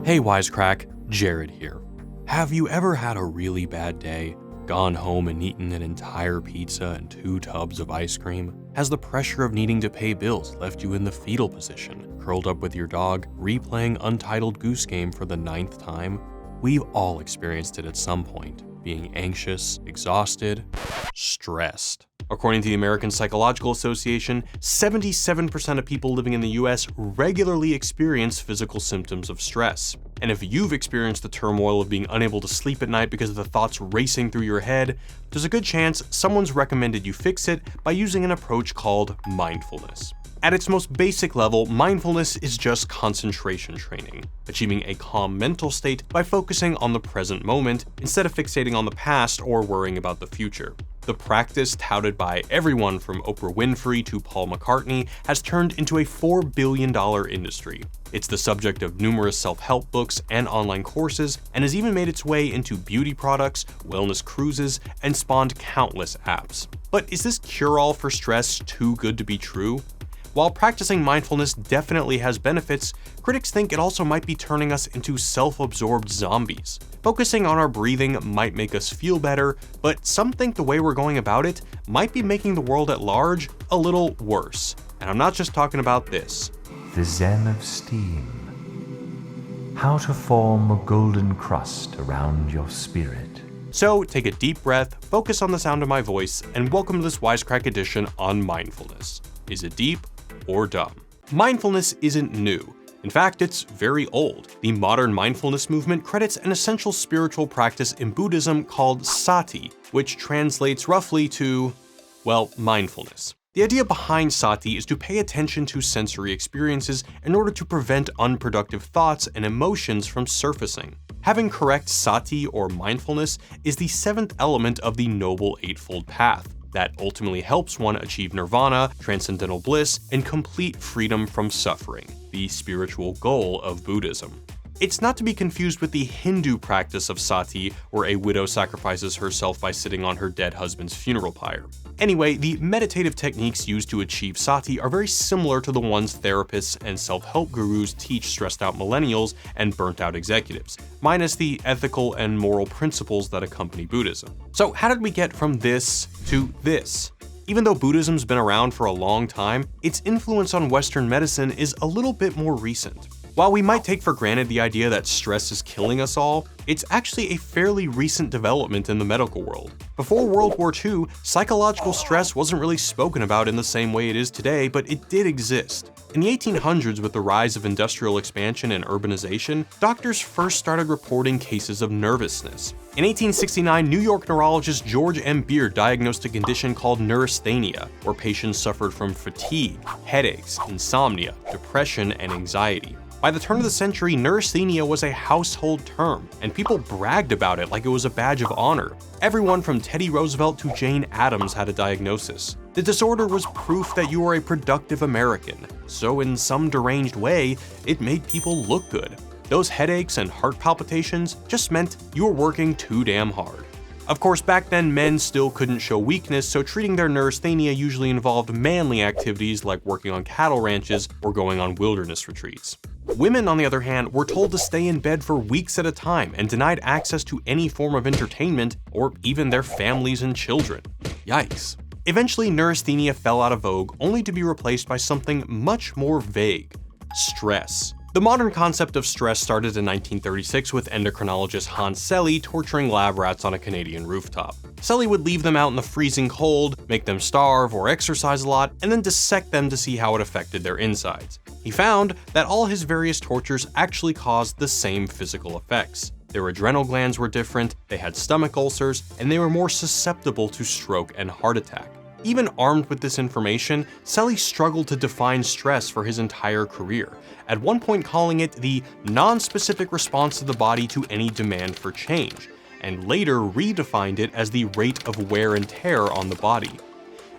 Hey Wisecrack, Jared here. Have you ever had a really bad day? Gone home and eaten an entire pizza and 2 tubs of ice cream? Has the pressure of needing to pay bills left you in the fetal position, curled up with your dog, replaying Untitled Goose Game for the 9th time? We've all experienced it at some point, being anxious, exhausted, stressed. According to the American Psychological Association, 77% of people living in the US regularly experience physical symptoms of stress. And if you've experienced the turmoil of being unable to sleep at night because of the thoughts racing through your head, there's a good chance someone's recommended you fix it by using an approach called mindfulness. At its most basic level, mindfulness is just concentration training, achieving a calm mental state by focusing on the present moment instead of fixating on the past or worrying about the future. The practice, touted by everyone from Oprah Winfrey to Paul McCartney, has turned into a $4 billion industry. It's the subject of numerous self-help books and online courses, and has even made its way into beauty products, wellness cruises, and spawned countless apps. But is this cure-all for stress too good to be true? While practicing mindfulness definitely has benefits, critics think it also might be turning us into self-absorbed zombies. Focusing on our breathing might make us feel better, but some think the way we're going about it might be making the world at large a little worse. And I'm not just talking about this. The Zen of Steam. How to form a golden crust around your spirit. So take a deep breath, focus on the sound of my voice, and welcome to this Wisecrack Edition on mindfulness. Is it deep or dumb? Mindfulness isn't new. In fact, it's very old. The modern mindfulness movement credits an essential spiritual practice in Buddhism called sati, which translates roughly to, well, mindfulness. The idea behind sati is to pay attention to sensory experiences in order to prevent unproductive thoughts and emotions from surfacing. Having correct sati or mindfulness is the 7th element of the Noble Eightfold Path that ultimately helps one achieve nirvana, transcendental bliss, and complete freedom from suffering, the spiritual goal of Buddhism. It's not to be confused with the Hindu practice of sati, where a widow sacrifices herself by sitting on her dead husband's funeral pyre. Anyway, the meditative techniques used to achieve sati are very similar to the ones therapists and self-help gurus teach stressed-out millennials and burnt-out executives, minus the ethical and moral principles that accompany Buddhism. So how did we get from this to this? Even though Buddhism's been around for a long time, its influence on Western medicine is a little bit more recent. While we might take for granted the idea that stress is killing us all, it's actually a fairly recent development in the medical world. Before World War II, psychological stress wasn't really spoken about in the same way it is today, but it did exist. In the 1800s, with the rise of industrial expansion and urbanization, doctors first started reporting cases of nervousness. In 1869, New York neurologist George M. Beard diagnosed a condition called neurasthenia, where patients suffered from fatigue, headaches, insomnia, depression, and anxiety. By the turn of the century, neurasthenia was a household term, and people bragged about it like it was a badge of honor. Everyone from Teddy Roosevelt to Jane Addams had a diagnosis. The disorder was proof that you were a productive American, so in some deranged way, it made people look good. Those headaches and heart palpitations just meant you were working too damn hard. Of course, back then, men still couldn't show weakness, so treating their neurasthenia usually involved manly activities like working on cattle ranches or going on wilderness retreats. Women, on the other hand, were told to stay in bed for weeks at a time and denied access to any form of entertainment or even their families and children. Yikes. Eventually, neurasthenia fell out of vogue, only to be replaced by something much more vague: stress. The modern concept of stress started in 1936 with endocrinologist Hans Selye torturing lab rats on a Canadian rooftop. Selye would leave them out in the freezing cold, make them starve or exercise a lot, and then dissect them to see how it affected their insides. He found that all his various tortures actually caused the same physical effects. Their adrenal glands were different, they had stomach ulcers, and they were more susceptible to stroke and heart attack. Even armed with this information, Selye struggled to define stress for his entire career, at one point calling it the non-specific response of the body to any demand for change, and later redefined it as the rate of wear and tear on the body.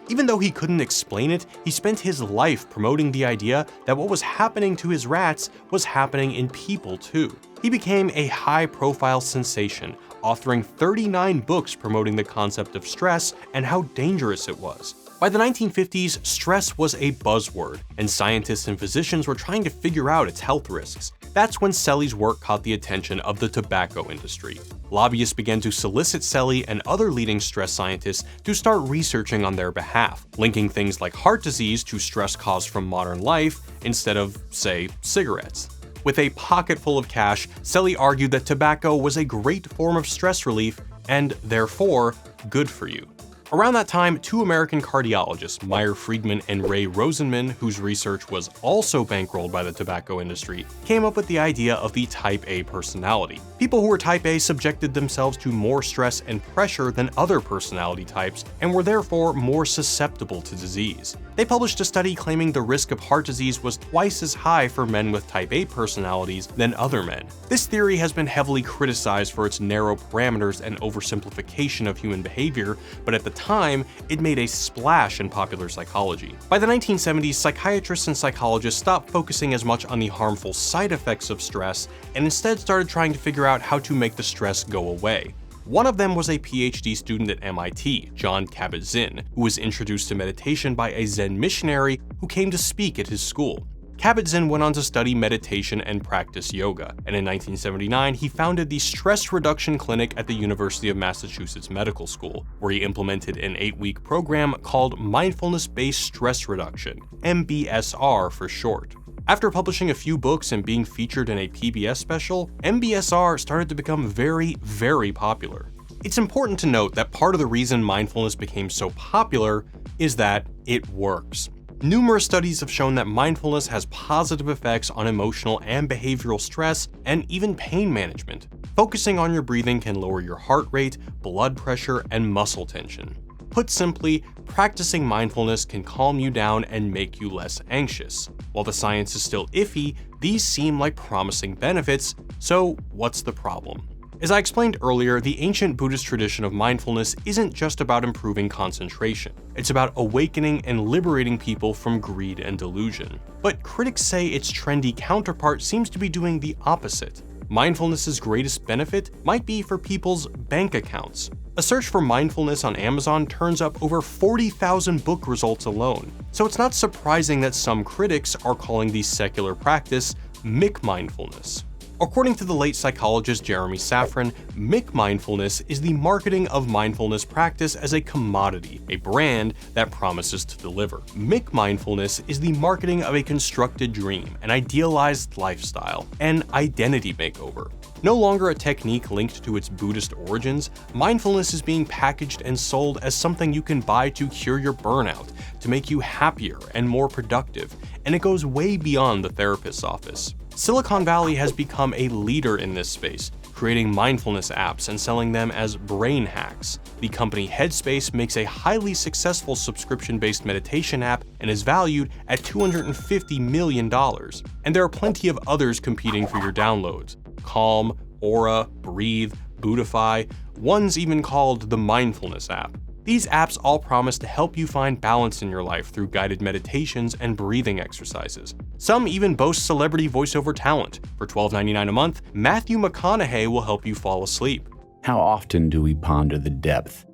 Even though he couldn't explain it, he spent his life promoting the idea that what was happening to his rats was happening in people too. He became a high-profile sensation, authoring 39 books promoting the concept of stress and how dangerous it was. By the 1950s, stress was a buzzword, and scientists and physicians were trying to figure out its health risks. That's when Selle's work caught the attention of the tobacco industry. Lobbyists began to solicit Selle and other leading stress scientists to start researching on their behalf, linking things like heart disease to stress caused from modern life instead of, say, cigarettes. With a pocket full of cash, Selle argued that tobacco was a great form of stress relief and, therefore, good for you. Around that time, two American cardiologists, Meyer Friedman and Ray Rosenman, whose research was also bankrolled by the tobacco industry, came up with the idea of the Type A personality. People who were Type A subjected themselves to more stress and pressure than other personality types and were therefore more susceptible to disease. They published a study claiming the risk of heart disease was twice as high for men with Type A personalities than other men. This theory has been heavily criticized for its narrow parameters and oversimplification of human behavior, but at the time, it made a splash in popular psychology. By the 1970s, psychiatrists and psychologists stopped focusing as much on the harmful side effects of stress and instead started trying to figure out how to make the stress go away. One of them was a PhD student at MIT, Jon Kabat-Zinn, who was introduced to meditation by a Zen missionary who came to speak at his school. Kabat-Zinn went on to study meditation and practice yoga, and in 1979 he founded the Stress Reduction Clinic at the University of Massachusetts Medical School, where he implemented an 8-week program called Mindfulness-Based Stress Reduction, MBSR for short. After publishing a few books and being featured in a PBS special, MBSR started to become very, very popular. It's important to note that part of the reason mindfulness became so popular is that it works. Numerous studies have shown that mindfulness has positive effects on emotional and behavioral stress and even pain management. Focusing on your breathing can lower your heart rate, blood pressure, and muscle tension. Put simply, practicing mindfulness can calm you down and make you less anxious. While the science is still iffy, these seem like promising benefits, so what's the problem? As I explained earlier, the ancient Buddhist tradition of mindfulness isn't just about improving concentration. It's about awakening and liberating people from greed and delusion. But critics say its trendy counterpart seems to be doing the opposite. Mindfulness's greatest benefit might be for people's bank accounts. A search for mindfulness on Amazon turns up over 40,000 book results alone. So it's not surprising that some critics are calling the secular practice McMindfulness. According to the late psychologist Jeremy Safran, McMindfulness is the marketing of mindfulness practice as a commodity, a brand that promises to deliver. McMindfulness is the marketing of a constructed dream, an idealized lifestyle, an identity makeover. No longer a technique linked to its Buddhist origins, mindfulness is being packaged and sold as something you can buy to cure your burnout, to make you happier and more productive, and it goes way beyond the therapist's office. Silicon Valley has become a leader in this space, creating mindfulness apps and selling them as brain hacks. The company Headspace makes a highly successful subscription-based meditation app and is valued at $250 million. And there are plenty of others competing for your downloads. Calm, Aura, Breathe, Buddhify, one's even called the Mindfulness app. These apps all promise to help you find balance in your life through guided meditations and breathing exercises. Some even boast celebrity voiceover talent. For $12.99 a month, Matthew McConaughey will help you fall asleep. How often do we ponder the depth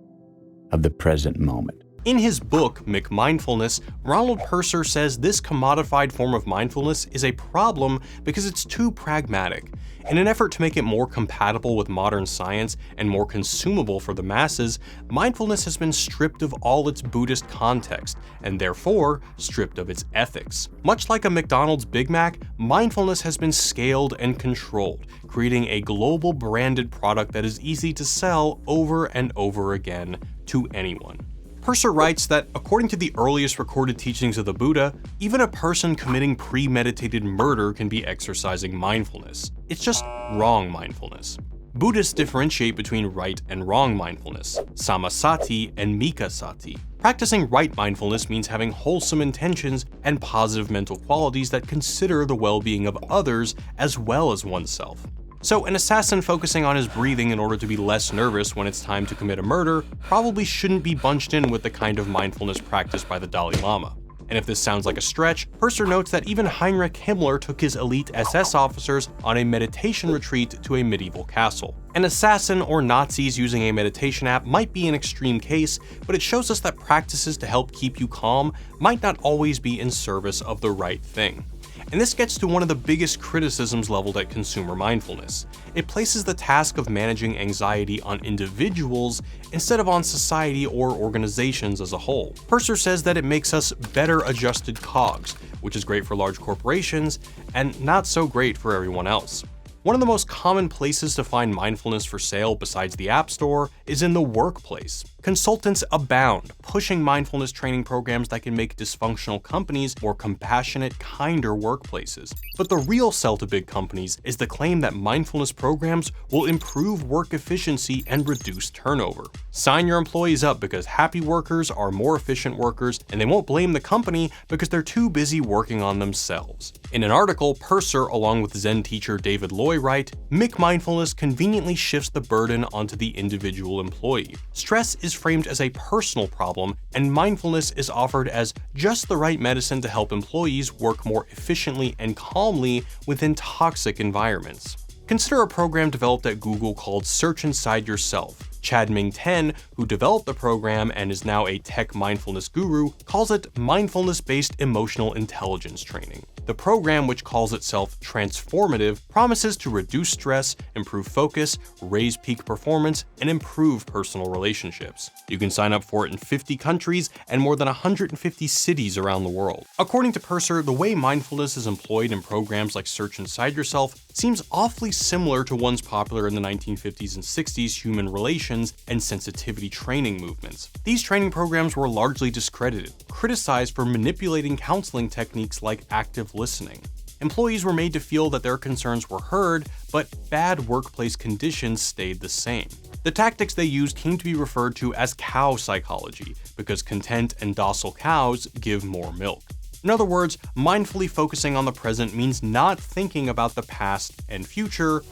of the present moment? In his book, McMindfulness, Ronald Purser says this commodified form of mindfulness is a problem because it's too pragmatic. In an effort to make it more compatible with modern science and more consumable for the masses, mindfulness has been stripped of all its Buddhist context, and therefore stripped of its ethics. Much like a McDonald's Big Mac, mindfulness has been scaled and controlled, creating a global branded product that is easy to sell over and over again to anyone. Purser writes that, according to the earliest recorded teachings of the Buddha, even a person committing premeditated murder can be exercising mindfulness. It's just wrong mindfulness. Buddhists differentiate between right and wrong mindfulness, samasati and mikasati. Practicing right mindfulness means having wholesome intentions and positive mental qualities that consider the well-being of others as well as oneself. So an assassin focusing on his breathing in order to be less nervous when it's time to commit a murder probably shouldn't be bunched in with the kind of mindfulness practiced by the Dalai Lama. And if this sounds like a stretch, Purser notes that even Heinrich Himmler took his elite SS officers on a meditation retreat to a medieval castle. An assassin or Nazis using a meditation app might be an extreme case, but it shows us that practices to help keep you calm might not always be in service of the right thing. And this gets to one of the biggest criticisms leveled at consumer mindfulness. It places the task of managing anxiety on individuals instead of on society or organizations as a whole. Purser says that it makes us better adjusted cogs, which is great for large corporations and not so great for everyone else. One of the most common places to find mindfulness for sale besides the App Store is in the workplace. Consultants abound, pushing mindfulness training programs that can make dysfunctional companies more compassionate, kinder workplaces. But the real sell to big companies is the claim that mindfulness programs will improve work efficiency and reduce turnover. Sign your employees up because happy workers are more efficient workers, and they won't blame the company because they're too busy working on themselves. In an article, Purser, along with Zen teacher David Loy, write, "McMindfulness conveniently shifts the burden onto the individual employee. Stress is framed as a personal problem, and mindfulness is offered as just the right medicine to help employees work more efficiently and calmly within toxic environments." Consider a program developed at Google called Search Inside Yourself. Chad Ming Ten, who developed the program and is now a tech mindfulness guru, calls it mindfulness-based emotional intelligence training. The program, which calls itself transformative, promises to reduce stress, improve focus, raise peak performance, and improve personal relationships. You can sign up for it in 50 countries and more than 150 cities around the world. According to Purser, the way mindfulness is employed in programs like Search Inside Yourself seems awfully similar to ones popular in the 1950s and 60s human relations and sensitivity training movements. These training programs were largely discredited, criticized for manipulating counseling techniques like active listening. Employees were made to feel that their concerns were heard, but bad workplace conditions stayed the same. The tactics they used came to be referred to as cow psychology, because content and docile cows give more milk. In other words, mindfully focusing on the present means not thinking about the past and future,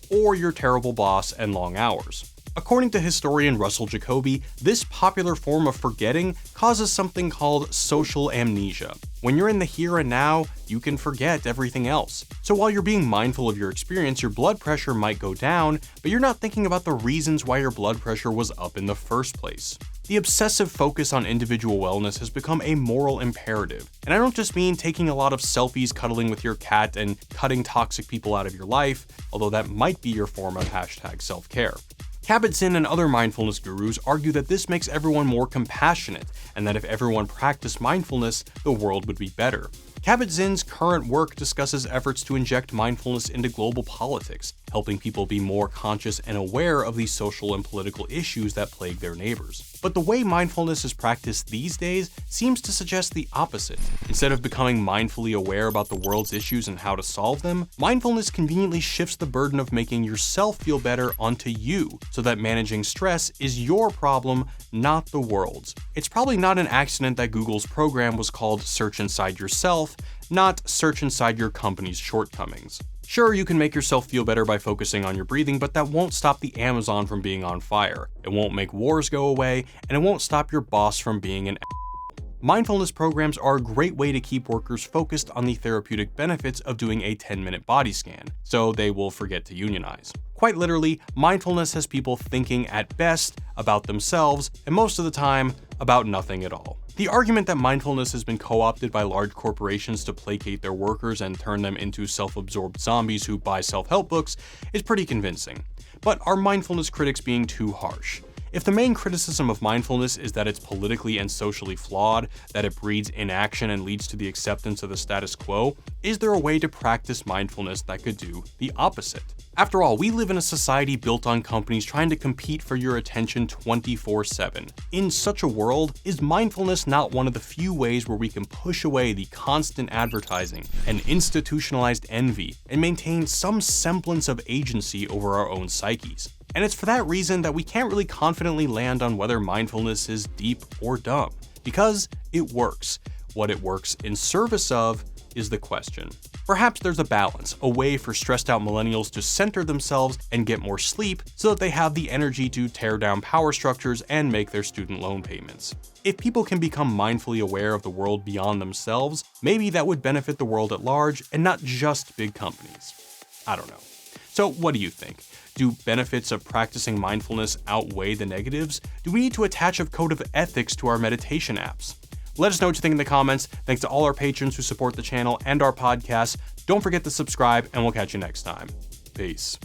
or your terrible boss and long hours. According to historian Russell Jacoby, this popular form of forgetting causes something called social amnesia. When you're in the here and now, you can forget everything else. So while you're being mindful of your experience, your blood pressure might go down, but you're not thinking about the reasons why your blood pressure was up in the first place. The obsessive focus on individual wellness has become a moral imperative. And I don't just mean taking a lot of selfies cuddling with your cat and cutting toxic people out of your life, although that might be your form of #self-care. Kabat-Zinn and other mindfulness gurus argue that this makes everyone more compassionate, and that if everyone practiced mindfulness, the world would be better. Kabat-Zinn's current work discusses efforts to inject mindfulness into global politics, helping people be more conscious and aware of the social and political issues that plague their neighbors. But the way mindfulness is practiced these days seems to suggest the opposite. Instead of becoming mindfully aware about the world's issues and how to solve them, mindfulness conveniently shifts the burden of making yourself feel better onto you, so that managing stress is your problem, not the world's. It's probably not an accident that Google's program was called Search Inside Yourself, not Search Inside Your company's shortcomings. Sure, you can make yourself feel better by focusing on your breathing, but that won't stop the Amazon from being on fire. It won't make wars go away, and it won't stop your boss from being an Mindfulness programs are a great way to keep workers focused on the therapeutic benefits of doing a 10-minute body scan, so they will forget to unionize. Quite literally, mindfulness has people thinking at best about themselves, and most of the time, about nothing at all. The argument that mindfulness has been co-opted by large corporations to placate their workers and turn them into self-absorbed zombies who buy self-help books is pretty convincing. But are mindfulness critics being too harsh? If the main criticism of mindfulness is that it's politically and socially flawed, that it breeds inaction and leads to the acceptance of the status quo, is there a way to practice mindfulness that could do the opposite? After all, we live in a society built on companies trying to compete for your attention 24/7. In such a world, is mindfulness not one of the few ways where we can push away the constant advertising and institutionalized envy and maintain some semblance of agency over our own psyches? And it's for that reason that we can't really confidently land on whether mindfulness is deep or dumb, because it works. What it works in service of is the question. Perhaps there's a balance, a way for stressed out millennials to center themselves and get more sleep so that they have the energy to tear down power structures and make their student loan payments. If people can become mindfully aware of the world beyond themselves, maybe that would benefit the world at large and not just big companies. I don't know. So what do you think? Do benefits of practicing mindfulness outweigh the negatives? Do we need to attach a code of ethics to our meditation apps? Let us know what you think in the comments. Thanks to all our patrons who support the channel and our podcast. Don't forget to subscribe, and we'll catch you next time. Peace.